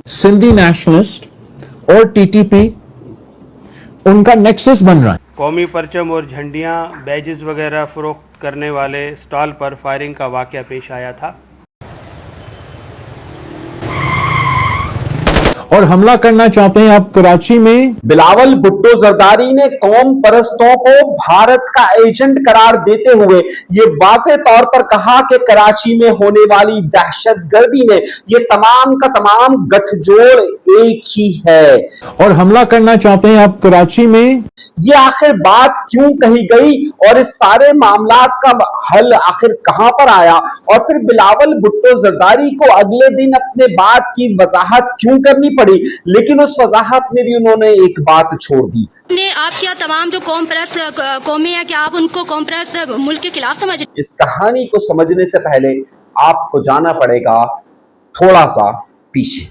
Sindhi nationalist और TTP उनका nexus बन रहा है। कौमी परचम और झंडियां, बैजेस वगैरह फरोख्त करने वाले स्टॉल पर फायरिंग का वाकया पेश आया था और हमला करना चाहते हैं आप कराची में। बिलावल भुट्टो जरदारी ने कौम परस्तों को भारत का एजेंट करार देते हुए ये वाज़ेह तौर पर कहा कि कराची में होने वाली दहशतगर्दी में ये तमाम का तमाम गठजोड़ एक ही है। और हमला करना चाहते हैं आप कराची में। ये आखिर बात क्यों कही गई और इस सारे मामलात का हल आखिर कहां पर आया, और फिर बिलावल भुट्टो जरदारी को अगले दिन अपने बात की वजाहत क्यों करनी पड़ी, लेकिन उस वजाहत में भी उन्होंने एक बात छोड़ दी। आप क्या तमाम जो कौम परस्त कौमें हैं, क्या आप उनको कौम परस्त मुल्क के खिलाफ समझ? इस कहानी को समझने से पहले आपको जाना पड़ेगा थोड़ा सा पीछे।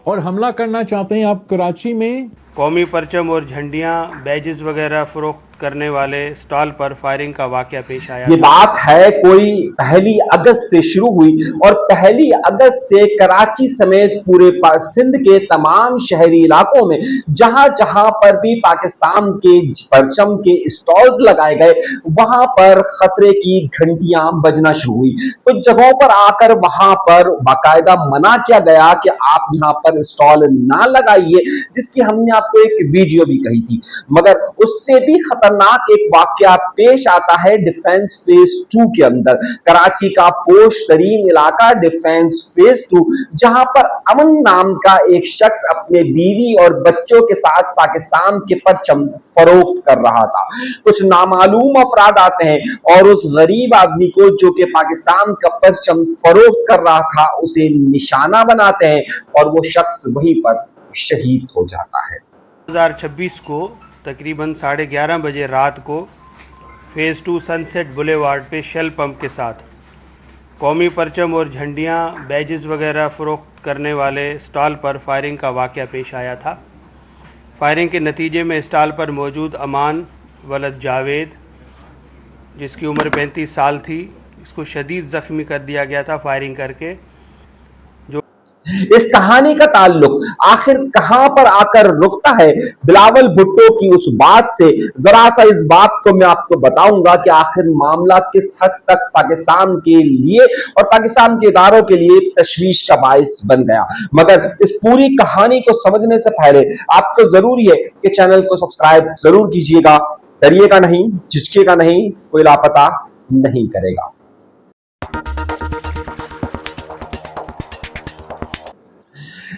और हमला करना चाहते हैं आप कराची में। कौमी परचम और झंडियां, बैजेस वगैरह फरोख्त करने वाले स्टॉल पर फायरिंग का वाकया पेश आया ये था। बात है कोई 1 अगस्त से शुरू हुई और 1 अगस्त से कराची समेत पूरे सिंध के तमाम शहरी इलाकों में जहां जहां पर भी पाकिस्तान के परचम के स्टॉल्स लगाए गए, वहां पर खतरे की घंटियां बजना शुरू हुई। कुछ जगहों पर आकर वहां पर बाकायदा मना किया गया कि आप यहां पर स्टॉल ना लगाइए, जिसकी हमने आपको एक वीडियो भी कही थी। मगर उससे भी खतरनाक एक वाकया पेश आता है डिफेंस फेज 2 के अंदर। कराची का पोश तरीन इलाका डिफेंस फेज 2, जहां पर अमन नाम का एक शख्स अपने बीवी और बच्चों के साथ पाकिस्तान के परचम फरोख्त कर रहा था। कुछ नामालूम अफराद आते हैं और उस गरीब आदमी को जो कि पाकिस्तान का परचम फरोख्त कर रहा था उसे निशाना बनाते हैं और वो शख्स वहीं पर शहीद हो जाता है। 2026 को तकरीबन 11:30 बजे रात को फेज़ 2 सनसेट बुलेवार्ड पे शेल पंप के साथ कौमी परचम और झंडियां, बैजेस वगैरह फरोख्त करने वाले स्टॉल पर फायरिंग का वाकया पेश आया था। फायरिंग के नतीजे में स्टॉल पर मौजूद अमान वलद जावेद, जिसकी उम्र 35 साल थी, इसको शदीद ज़ख्मी कर दिया गया था फायरिंग करके। इस कहानी का ताल्लुक आखिर कहां पर आकर रुकता है बिलावल भुट्टो की उस बात से, जरा सा इस बात को मैं आपको बताऊंगा कि आखिर मामला किस हद तक पाकिस्तान के लिए और पाकिस्तान के इदारों के लिए तशवीश का बाइस बन गया। मगर इस पूरी कहानी को समझने से पहले आपको जरूरी है कि चैनल को सब्सक्राइब जरूर कीजिएगा। डरिएगा नहीं, झिझकिएगा नहीं, कोई लापता नहीं करेगा।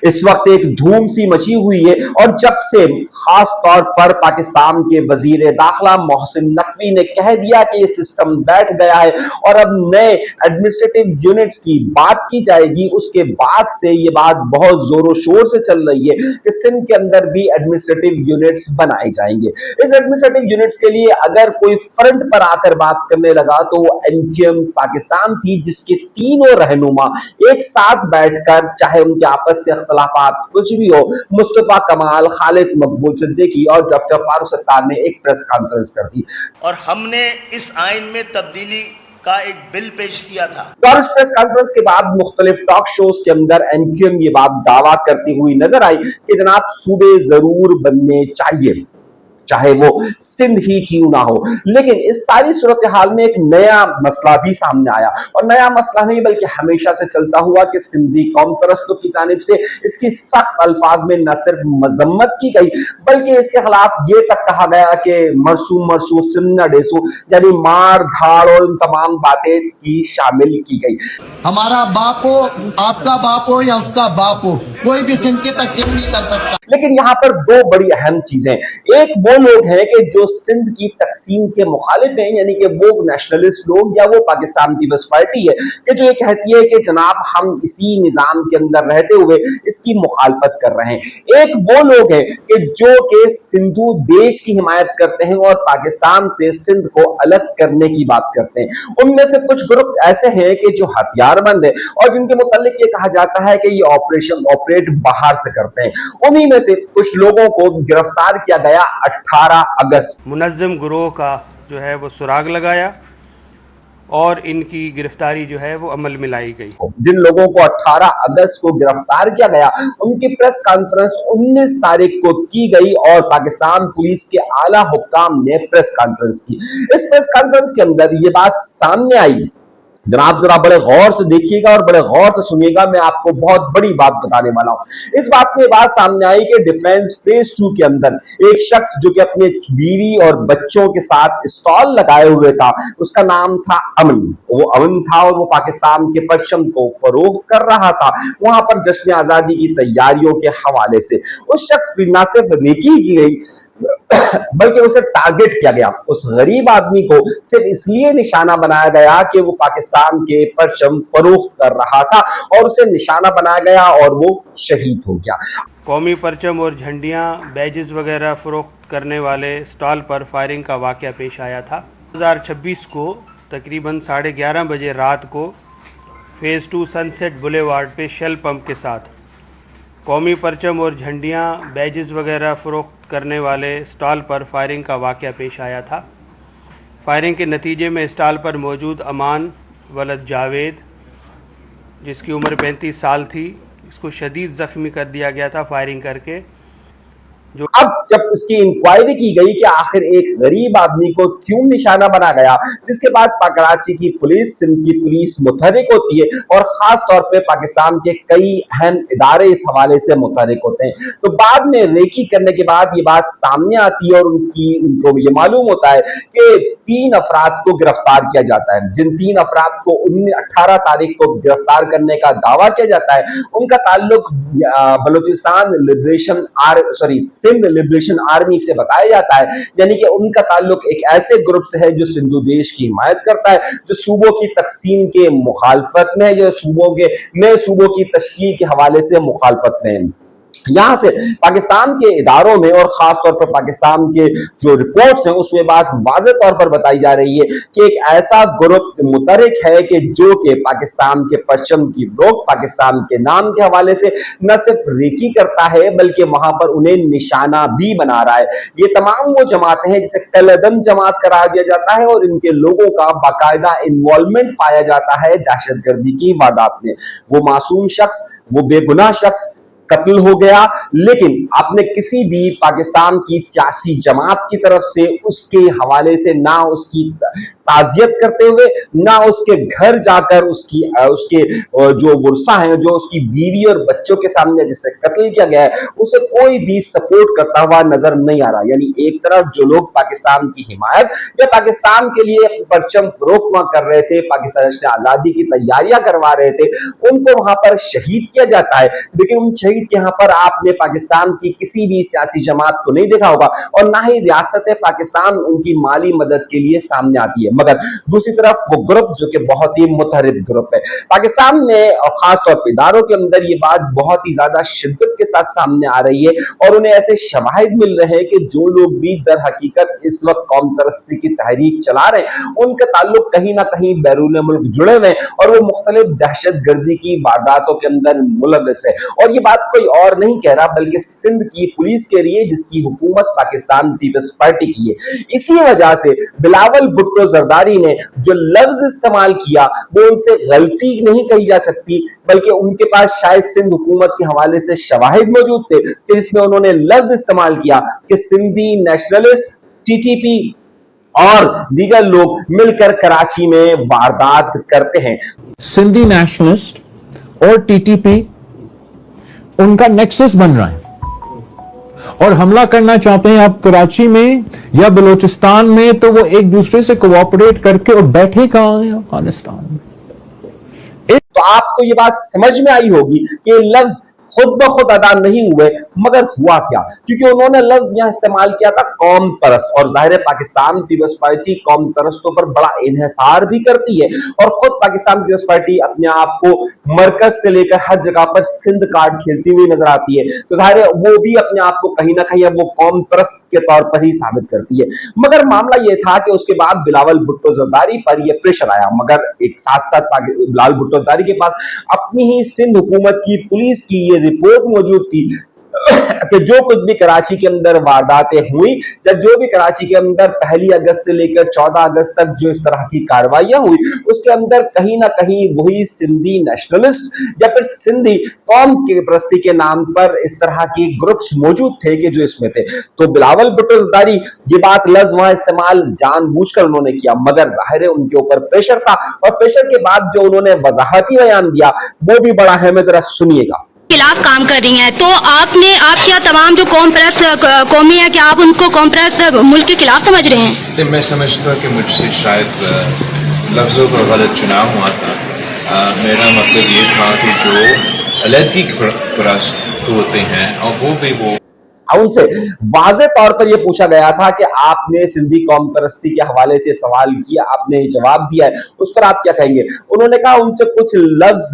इस वक्त एक धूम सी मची हुई है और जब से खास तौर पर पाकिस्तान के वजीर दाखिला मोहसिन नकवी ने कह दिया कि ये सिस्टम बैठ गया है और अब नए एडमिनिस्ट्रेटिव यूनिट्स की बात की जाएगी, उसके बाद से ये बात बहुत जोरों शोर से चल रही है कि सिंध के अंदर भी एडमिनिस्ट्रेटिव यूनिट्स बनाए जाएंगे। इस एडमिनिस्ट्रेटिव यूनिट्स के लिए अगर कोई फ्रंट पर आकर बात करने लगा तो वो एमक्यूएम पाकिस्तान थी, जिसके तीनों रहनुमा एक साथ बैठकर, चाहे उनके आपस के इख्तलाफात कुछ भी हो, मुस्तफा कमाल, खालिद मकबूल सिद्दीकी और डॉक्टर फारूक सत्तार ने एक प्रेस कॉन्फ्रेंस कर दी और हमने इस आइन में तब्दीली का एक बिल पेश किया था। और इस प्रेस कॉन्फ्रेंस के बाद मुख्तलिफ टॉक शोज के अंदर एमक्यूएम ये बात दावा करती हुई नजर आई कि जनाब सूबे जरूर बनने चाहिए, चाहे वो सिंध ही क्यों ना हो। लेकिन इस सारी सूरत हाल में एक नया मसला भी सामने आया, और नया मसला नहीं बल्कि हमेशा से चलता हुआ कि सिंधी कौम परस्तों की जानिब से इसकी सख्त अल्फाज में न सिर्फ मजम्मत की गई बल्कि इसके खिलाफ ये तक कहा गया कि मरसू मरसू सिमना डेसू, यानी मार धाड़ और इन तमाम बातें की शामिल की गई। हमारा बाप हो, आपका बाप हो या उसका बाप हो, कोई भी सिंध की तकसीम नहीं कर सकता। लेकिन यहाँ पर दो बड़ी अहम चीजें, एक वो लोग हैं कि जो सिंध की तकसीम के मुखालिफ हैं, यानी कि वो नेशनलिस्ट लोग या वो पाकिस्तान पीपल्स पार्टी है कि जो ये कहती है कि जनाब हम इसी निजाम के अंदर रहते हुए इसकी मुखालफत कर रहे हैं। एक वो लोग हैं कि जो कि सिंधु देश की हिमायत करते हैं और पाकिस्तान से सिंध को अलग करने की बात करते हैं। उनमें से कुछ ग्रुप ऐसे हैं कि जो हथियारबंद है और जिनके मुतालिक ये कहा जाता है कि ये ऑपरेशन ऑपरेट बाहर से करते हैं। उन्हीं में से कुछ लोगों को गिरफ्तार किया गया 18 अगस्त। मुनज़्ज़म गिरोह का जो है वो सुराग लगाया और इनकी गिरफ्तारी जो है वो अमल में लाई गई। जिन लोगों को 18 अगस्त को गिरफ्तार किया गया उनकी प्रेस कॉन्फ्रेंस 19 तारीख को की गई और पाकिस्तान पुलिस के आला हुक्काम ने प्रेस कॉन्फ्रेंस की। इस प्रेस कॉन्फ्रेंस के अंदर ये बात सामने आई, जनाब जरा बड़े गौर से देखिएगा और बड़े गौर से सुनिएगा, मैं आपको बहुत बड़ी बात बताने वाला हूं। इस बात में बात सामने आई कि डिफेंस फेज 2 के अंदर एक शख्स जो कि अपने बीवी और बच्चों के साथ स्टॉल लगाए हुए था, उसका नाम था अमन। वो अमन था और वो पाकिस्तान के परचम को फरोख्त कर रहा था वहां पर जश्न आजादी की तैयारियों के हवाले से। उस शख्स की न सिर्फ रेकी की गई बल्कि उसे टारगेट किया गया। उस गरीब आदमी को सिर्फ इसलिए निशाना बनाया गया कि वो पाकिस्तान के परचम फरोख्त कर रहा था और उसे निशाना बनाया गया और वो शहीद हो गया। कौमी परचम और झंडियां, बैजेस वगैरह फरोख्त करने वाले स्टॉल पर फायरिंग का वाकया पेश आया था। 2026 को तकरीबन 11:30 बजे रात को फेज़ 2 सनसेट बुलेवार्ड पे शेल पंप के साथ कौमी परचम और झंडियां, बैजेस वगैरह फरोख्त करने वाले स्टॉल पर फायरिंग का वाकया पेश आया था। फायरिंग के नतीजे में स्टॉल पर मौजूद अमान वलद जावेद, जिसकी उम्र 35 साल थी, इसको शदीद ज़ख्मी कर दिया गया था फायरिंग करके। अब जब उसकी इंक्वायरी की गई कि आखिर एक गरीब आदमी को क्यों निशाना बना गया, जिसके बाद कराची की पुलिस, सिंध की पुलिस मुतहरिक होती है और खास तौर पे पाकिस्तान के कई अहम इदारे इस हवाले से मुतहरिक होते हैं। तो बाद में रेकी करने के बाद ये बात सामने आती है और उनको ये मालूम होता है कि 3 अफराद को गिरफ्तार किया जाता है। जिन 3 अफराद को 18 तारीख को गिरफ्तार करने का दावा किया जाता है, उनका ताल्लुक Balochistan liberation Sindh liberation army से बताया जाता है, यानी कि उनका ताल्लुक एक ऐसे ग्रुप से है जो सिंधु देश की हिमायत करता है, जो सूबों की तकसीम के मुखालफत में है, जो नए सूबों की तश्कील के हवाले से मुखालफत में है। यहां से पाकिस्तान के इदारों में और खास तौर पर पाकिस्तान के जो रिपोर्ट्स हैं उसमें बात वाज़ेह तौर पर बताई जा रही है कि एक ऐसा ग्रुप मुतहरिक है कि जो कि पाकिस्तान के परचम की रोक, पाकिस्तान के नाम के हवाले से न सिर्फ रेकी करता है बल्कि वहां पर उन्हें निशाना भी बना रहा है। ये तमाम वो जमातें हैं जिसे कलअदम जमात करार दिया जाता है और इनके लोगों का बाकायदा इन्वॉल्वमेंट पाया जाता है दहशतगर्दी की वारदात में। वो मासूम शख्स, वो बेगुनाह शख्स कत्ल हो गया, लेकिन आपने किसी भी पाकिस्तान की सियासी जमात की तरफ से उसके हवाले से ना उसकी ताजियत करते हुए, ना उसके घर जाकर उसके जो वर्सा हैं, जो उसकी बीवी और बच्चों के सामने जिससे कत्ल किया गया है, उसे कोई भी सपोर्ट करता हुआ नजर नहीं आ रहा। यानी एक तरफ जो लोग पाकिस्तान की हिमायत या पाकिस्तान के लिए परचम फरोख्त कर रहे थे, पाकिस्तान से आजादी की तैयारियां करवा रहे थे, उनको वहां पर शहीद किया जाता है। लेकिन उन शहीद के यहाँ पर आपने पाकिस्तान की किसी भी सियासी जमात को नहीं देखा होगा और ना ही रियासत पाकिस्तान उनकी माली मदद के लिए सामने आती है। मगर दूसरी तरफ वो ग्रुप जो कि बहुत ही मुतहरिक ग्रुप है, पाकिस्तान में और खास तौर पर इदारों के अंदर ये बात बहुत ही ज्यादा शिद्दत के साथ सामने आ रही है और उन्हें ऐसे शवाहिद मिल रहे हैं कि जो लोग भी दर हकीकत इस वक्त कौम परस्ती की तहरीक चला रहे हैं, उनका ताल्लुक कहीं ना कहीं बैरून मुल्क जुड़े हुए हैं और वो मुख्तलिफ दहशत गर्दी की वारदातों के अंदर मुलव्वस है। और ये बात कोई और नहीं कह रहा बल्कि सिंध की पुलिस कह रही है, जिसकी हुकूमत पाकिस्तान पीपल्स पार्टी की है। इसी वजह से बिलावल भुट्टो जरदारी ने जो लफ्ज इस्तेमाल किया वो उनसे गलती नहीं कही जा सकती, बल्कि उनके पास शायद सिंध हुकूमत के हवाले से शवाहिद मौजूद थे कि जिसमें उन्होंने लफ्ज इस्तेमाल किया कि सिंधी नेशनलिस्ट, टीटीपी और दीगर लोग मिलकर कराची में वारदात करते हैं। सिंधी नेशनलिस्ट और टीटीपी उनका नेक्सस बन रहा है और हमला करना चाहते हैं आप कराची में या बलूचिस्तान में, तो वो एक दूसरे से कोऑपरेट करके और बैठे कहां हैं अफगानिस्तान में। तो आपको ये बात समझ में आई होगी कि लफ्ज खुद ब खुद अदा नहीं हुए, मगर हुआ क्या, क्योंकि उन्होंने लफ्ज यहां इस्तेमाल किया था कौम परस्त। और जाहिर पाकिस्तान पीपल्स पार्टी कौम परस्तों पर बड़ा इन्हिसार भी करती है और खुद पाकिस्तान पीपल्स पार्टी अपने आप को मरकज से लेकर हर जगह पर सिंध कार्ड खेलती हुई नजर आती है। तो जाहिर है वो भी अपने आप को कहीं ना कहीं अब वो कौम परस्त के तौर पर ही साबित करती है। मगर मामला यह था कि उसके बाद बिलावल भुट्टो जरदारी पर यह प्रेशर आया, मगर एक साथ साथ बिलावल भुट्टो जरदारी के पास अपनी ही सिंध हुकूमत की पुलिस की रिपोर्ट मौजूद थी کہ جو کچھ بھی کراچی کے اندر وارداتیں ہوئی یا جو بھی کراچی کے اندر 1 اگست سے لے کر 14 اگست تک جو اس طرح کی کارروائیاں ہوئی اس کے اندر کہیں نہ کہیں وہی سندھی نیشنلسٹ یا پھر سندھی قوم کی پرستی کے نام پر اس طرح کی گروپس موجود تھے کہ جو اس میں تھے. تو بلاول بھٹو زرداری یہ بات لفظ وہاں استعمال جان بوجھ کر انہوں نے کیا, مگر ظاہر ہے ان کے اوپر پریشر تھا, اور پریشر کے بعد جو انہوں نے وضاحتی بیان دیا وہ بھی بڑا اہم ہے, ذرا سنیے گا. خلاف کام کر رہی ہیں تو آپ کیا تمام جو قوم پرست قومی ہیں کیا آپ ان کو قوم پرست ملک کے خلاف سمجھ رہے ہیں؟ میں سمجھتا کہ مجھ سے شاید لفظوں کا غلط چناؤ ہوا تھا. میرا مطلب یہ تھا کہ جو علیحدگی پرست ہوتے ہیں اور وہ بھی وہ ان سے واضح طور پر یہ پوچھا گیا تھا کہ آپ نے سندھی قوم پرستی کے حوالے سے سوال کیا, آپ نے جواب دیا ہے, اس پر آپ کیا کہیں گے؟ انہوں نے کہا ان سے کچھ لفظ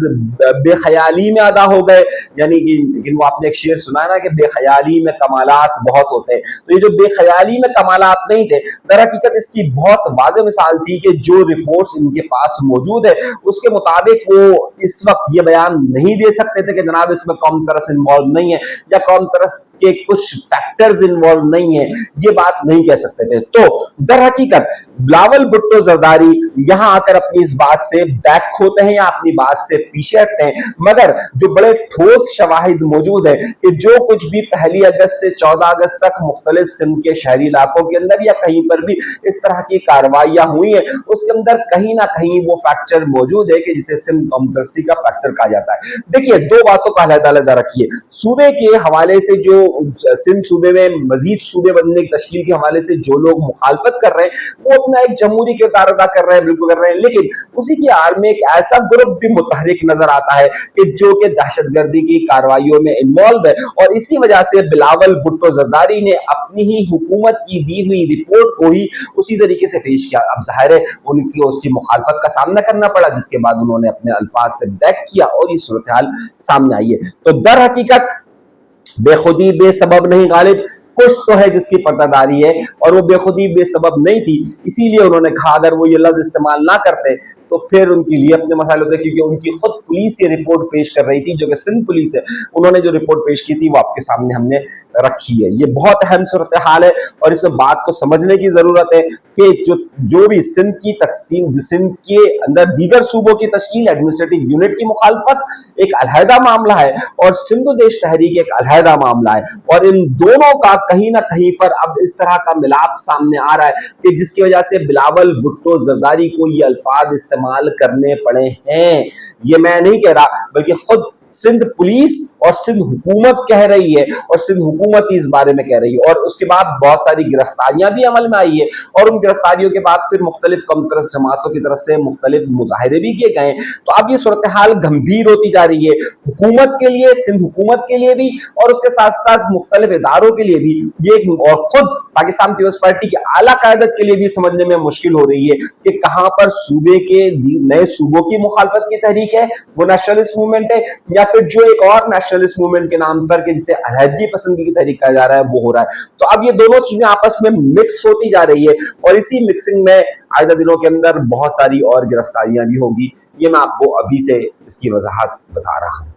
بے خیالی میں ادا ہو گئے, یعنی کہ لیکن وہ آپ نے ایک شعر سنا ہے نا کہ بے خیالی میں کمالات بہت ہوتے ہیں, تو یہ جو بے خیالی میں کمالات نہیں تھے, در حقیقت اس کی بہت واضح مثال تھی کہ جو رپورٹس ان کے پاس موجود ہے اس کے مطابق وہ اس وقت یہ بیان نہیں دے سکتے تھے کہ جناب اس میں قوم پرست انوالو نہیں ہے یا قوم پرست کے کچھ فیکٹرز انوالو نہیں ہیں, یہ بات نہیں کہہ سکتے تھے. تو در حقیقت بلاول بھٹو زرداری یہاں آ کر اپنی اس بات سے بیک ہوتے ہیں یا اپنی بات سے پیچھے ہٹتے ہیں, مگر جو بڑے ٹھوس شواہد موجود ہیں کہ جو کچھ بھی 1 اگست سے 14 اگست تک مختلف سندھ کے شہری علاقوں کے اندر یا کہیں پر بھی اس طرح کی کارروائیاں ہوئی ہیں اس کے اندر کہیں نہ کہیں وہ فیکٹر موجود ہے کہ جسے سندھ قوم پرستی کا فیکٹر کہا جاتا ہے. دیکھیے دو باتوں کا علیحدہ علیحدہ رکھیے. صوبے کے حوالے سے جو سندھ صوبے میں مزید صوبے بننے کی تشکیل کے حوالے سے جو لوگ مخالفت کر رہے ہیں وہ اپنا ایک جمہوری کردار ادا کر رہے ہیں, بالکل کر رہے ہیں, لیکن اسی کی آڑ میں ایک ایسا گروپ بھی متحرک نظر آتا ہے کہ جو کہ دہشت گردی کی کارروائیوں میں انوالو ہے, اور اسی وجہ سے بلاول بھٹو زرداری نے اپنی ہی حکومت کی دی ہوئی رپورٹ کو ہی اسی طریقے سے پیش کیا. اب ظاہر ہے ان کی اس کی مخالفت کا سامنا کرنا پڑا, جس کے بعد انہوں نے اپنے الفاظ سے بیک کیا اور یہ صورتحال سامنے آئی ہے. تو در حقیقت بے خودی بے سبب نہیں غالب, کچھ تو ہے جس کی پردہ داری ہے, اور وہ بے خودی بے سبب نہیں تھی. اسی لیے انہوں نے کہا اگر وہ یہ لفظ استعمال نہ کرتے تو پھر ان کے لیے اپنے مسائل ہوتے, کیونکہ ان کی خود پولیس یہ رپورٹ پیش کر رہی تھی جو کہ سندھ پولیس ہے, انہوں نے جو رپورٹ پیش کی تھی وہ آپ کے سامنے ہم نے رکھی ہے. یہ بہت اہم صورتحال ہے اور اس بات کو سمجھنے کی ضرورت ہے کہ جو بھی سندھ کی تقسیم, سندھ کے اندر دیگر صوبوں کی تشکیل, ایڈمنسٹریٹو یونٹ کی مخالفت ایک علیحدہ معاملہ ہے اور سندھ و دیش تحریک ایک علیحدہ معاملہ ہے, اور ان دونوں کا کہیں نہ کہیں پر اب اس طرح کا ملاپ سامنے آ رہا ہے کہ جس کی وجہ سے بلاول بھٹو زرداری کو یہ الفاظ استعمال کرنے پڑے ہیں. یہ میں نہیں کہہ رہا بلکہ خود سندھ پولیس اور سندھ حکومت کہہ رہی ہے, اور سندھ حکومت ہی اس بارے میں کہہ رہی ہے, اور اس کے بعد بہت ساری گرفتاریاں بھی عمل میں آئی ہے, اور ان گرفتاریوں کے بعد پھر مختلف قوم پرست جماعتوں کی طرف سے مختلف مظاہرے بھی کیے گئے. تو اب یہ صورتحال گمبھیر ہوتی جا رہی ہے حکومت کے لیے, سندھ حکومت کے لیے بھی, اور اس کے ساتھ ساتھ مختلف اداروں کے لیے بھی, یہ اور خود پاکستان پیپلز پارٹی کی اعلیٰ قیادت کے لیے بھی سمجھنے میں مشکل ہو رہی ہے کہ کہاں پر صوبے کے نئے صوبوں کی مخالفت کی تحریک ہے, وہ نیشنلسٹ موومنٹ ہے, یا پھر جو ایک اور نیشنلسٹ موومنٹ کے نام پر کہ جسے علیحدگی پسندی کی تحریک کہا جا رہا ہے وہ ہو رہا ہے. تو اب یہ دونوں چیزیں آپس میں مکس ہوتی جا رہی ہے, اور اسی مکسنگ میں آئندہ دنوں کے اندر بہت ساری اور گرفتاریاں بھی ہوگی. یہ میں آپ کو ابھی سے اس کی وضاحت بتا رہا ہوں.